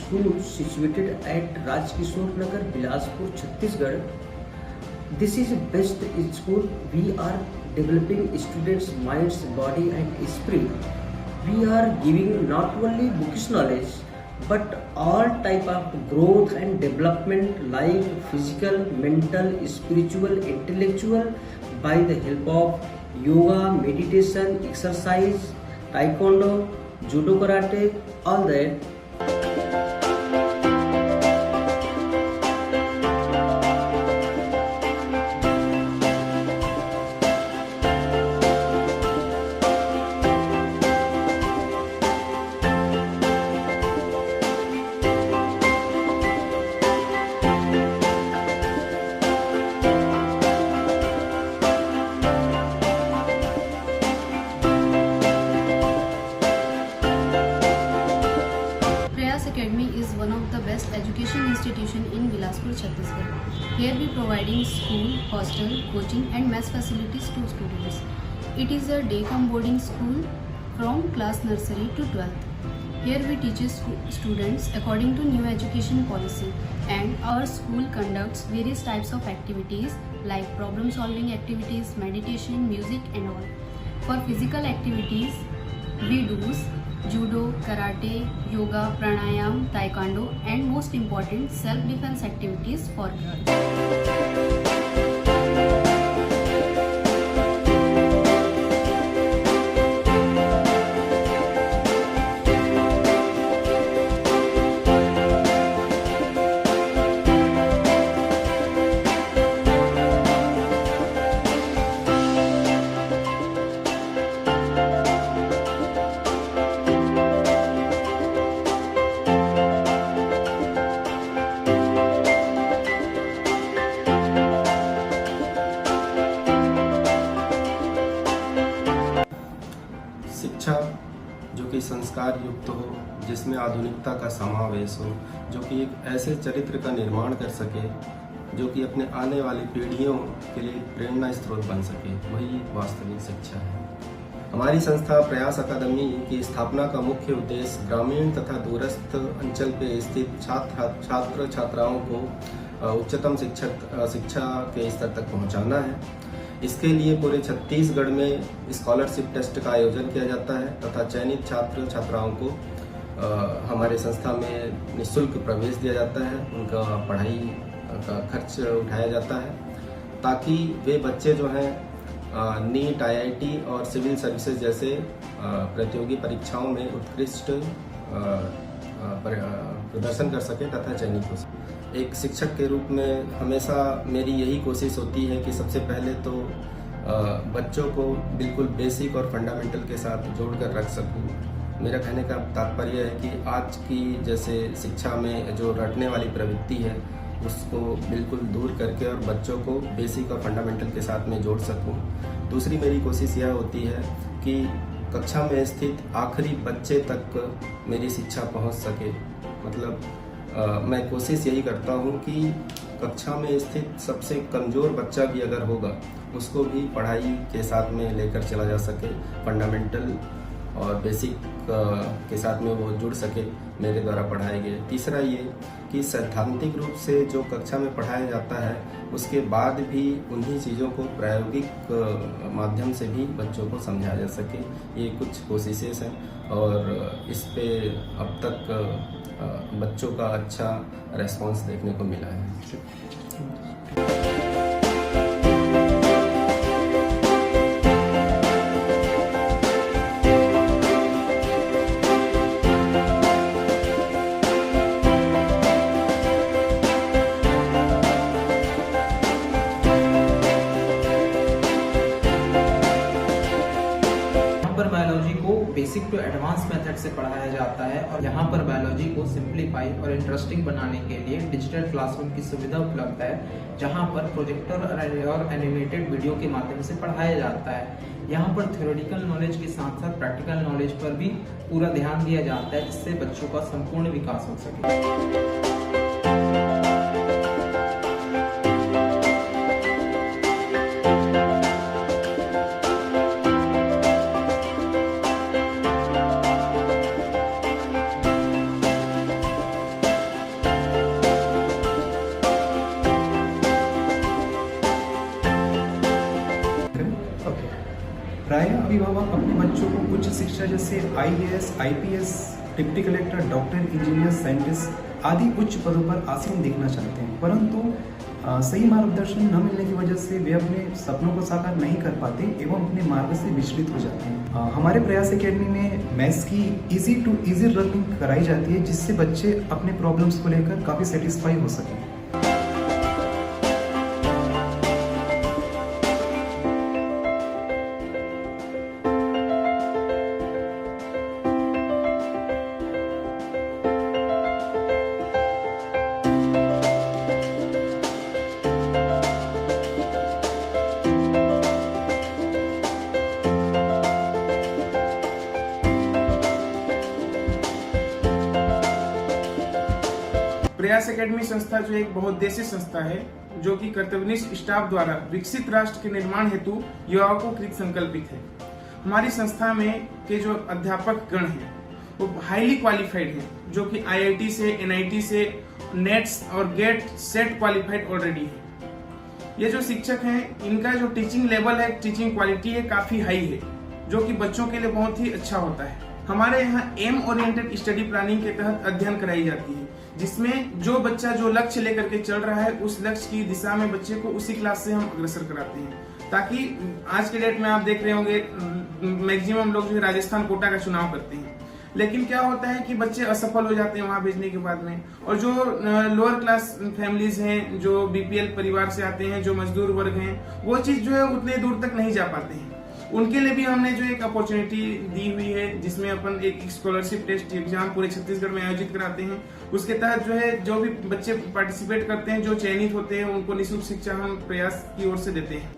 school situated at Rajkishore Nagar, Bilaspur, Chhattisgarh. This is the best school. We are developing students' minds, body and spirit. We are giving not only bookish knowledge but all type of growth and development like physical, mental, spiritual, intellectual by the help of yoga, meditation, exercise, taekwondo, judo, karate, all that. Academy is one of the best education institution in Bilaspur, Chhattisgarh. Here we providing school, hostel, coaching and mess facilities to students. It is a day-come boarding school from class nursery to 12th. Here we teach students according to new education policy, and our school conducts various types of activities like problem solving activities, meditation, music and all. For physical activities, we do judo, karate, yoga, pranayam, taekwondo and most important self-defense activities for girls. शिक्षा जो कि संस्कार युक्त हो, जिसमें आधुनिकता का समावेश हो, जो कि एक ऐसे चरित्र का निर्माण कर सके जो कि अपने आने वाली पीढ़ियों के लिए प्रेरणा स्रोत बन सके, वही वास्तविक शिक्षा है। हमारी संस्था प्रयास अकादमी की स्थापना का मुख्य उद्देश्य ग्रामीण तथा दूरस्थ अंचल पे स्थित छात्र छात्राओं को उच्चतम शिक्षा के स्तर तक पहुंचाना है। इसके लिए पूरे छत्तीसगढ़ में स्कॉलरशिप टेस्ट का आयोजन किया जाता है तथा चयनित छात्र छात्राओं को हमारे संस्था में निःशुल्क प्रवेश दिया जाता है। उनका पढ़ाई का खर्च उठाया जाता है ताकि वे बच्चे जो हैं नीट, आईआईटी और सिविल सर्विसेज जैसे प्रतियोगी परीक्षाओं में उत्कृष्ट प्रदर्शन कर सके तथा चयनित हो सके। एक शिक्षक के रूप में हमेशा मेरी यही कोशिश होती है कि सबसे पहले तो बच्चों को बिल्कुल बेसिक और फंडामेंटल के साथ जोड़कर रख सकूं। मेरा कहने का तात्पर्य है कि आज की जैसे शिक्षा में जो रटने वाली प्रवृत्ति है उसको बिल्कुल दूर करके और बच्चों को बेसिक और फंडामेंटल के साथ में जोड़ सकूं। दूसरी मेरी कोशिश यह होती है कि कक्षा में स्थित आखिरी बच्चे तक मेरी शिक्षा पहुंच सके। मतलब मैं कोशिश यही करता हूं कि कक्षा में स्थित सबसे कमज़ोर बच्चा भी अगर होगा उसको भी पढ़ाई के साथ में लेकर चला जा सके, फंडामेंटल और बेसिक के साथ में वो जुड़ सके मेरे द्वारा पढ़ाए गए। तीसरा ये कि सैद्धांतिक रूप से जो कक्षा में पढ़ाया जाता है उसके बाद भी उन्हीं चीज़ों को प्रायोगिक माध्यम से भी बच्चों को समझाया जा सके। ये कुछ कोशिशें हैं और इस पे अब तक बच्चों का अच्छा रेस्पॉन्स देखने को मिला है। बायोलॉजी को बेसिक टू एडवांस मेथड से पढ़ाया जाता है और यहाँ पर बायोलॉजी को सिंप्लीफाई और इंटरेस्टिंग बनाने के लिए डिजिटल क्लासरूम की सुविधा उपलब्ध है, जहाँ पर प्रोजेक्टर और एनिमेटेड वीडियो के माध्यम से पढ़ाया जाता है। यहाँ पर थ्योरेटिकल नॉलेज के साथ साथ प्रैक्टिकल नॉलेज पर भी पूरा ध्यान दिया जाता है, जिससे बच्चों का संपूर्ण विकास हो सके। प्राय अभिभावक अपने बच्चों को उच्च शिक्षा जैसे IAS, IPS, deputy collector, doctor, engineer, scientist आदि उच्च पदों पर आसीन देखना चाहते हैं, परंतु सही मार्गदर्शन न मिलने की वजह से वे अपने सपनों को साकार नहीं कर पाते एवं अपने मार्ग से विचलित हो जाते हैं। हमारे प्रयास एकेडमी में मैथ्स की इजी टू इजी लर्निंग कराई जाती है, जिससे बच्चे अपने प्रॉब्लम्स को लेकर काफ़ी सेटिस्फाई हो सकें। प्रयास एकेडमी संस्था जो एक बहुउद्देशीय संस्था है, जो कि कर्तव्यनिष्ठ स्टाफ द्वारा विकसित राष्ट्र के निर्माण हेतु युवाओं को कृत संकल्पित है। हमारी संस्था में के जो अध्यापक गण हैं वो हाईली क्वालिफाइड हैं, जो कि IIT से, NIT से, नेट्स और गेट सेट क्वालिफाइड ऑलरेडी है। ये जो शिक्षक हैं, इनका जो टीचिंग लेवल है, टीचिंग क्वालिटी है, काफी हाई है, जो कि बच्चों के लिए बहुत ही अच्छा होता है। हमारे यहाँ एम ओरिएंटेड स्टडी प्लानिंग के तहत अध्ययन कराई जाती है, जिसमें जो बच्चा जो लक्ष्य लेकर के चल रहा है, उस लक्ष्य की दिशा में बच्चे को उसी क्लास से हम अग्रसर कराते हैं, ताकि आज के डेट में आप देख रहे होंगे मैक्सिमम लोग जो है राजस्थान कोटा का चुनाव करते हैं, लेकिन क्या होता है कि बच्चे असफल हो जाते हैं वहां भेजने के बाद में। और जो लोअर क्लास फैमिलीज हैं, जो BPL परिवार से आते हैं, जो मजदूर वर्ग हैं, वो चीज जो है उतने दूर तक नहीं जा पाते हैं। उनके लिए भी हमने जो एक अपॉर्चुनिटी दी हुई है, जिसमें अपन एक स्कॉलरशिप टेस्ट एग्जाम पूरे छत्तीसगढ़ में आयोजित कराते हैं। उसके तहत जो है जो भी बच्चे पार्टिसिपेट करते हैं, जो चयनित होते हैं, उनको निःशुल्क शिक्षा हम प्रयास की ओर से देते हैं।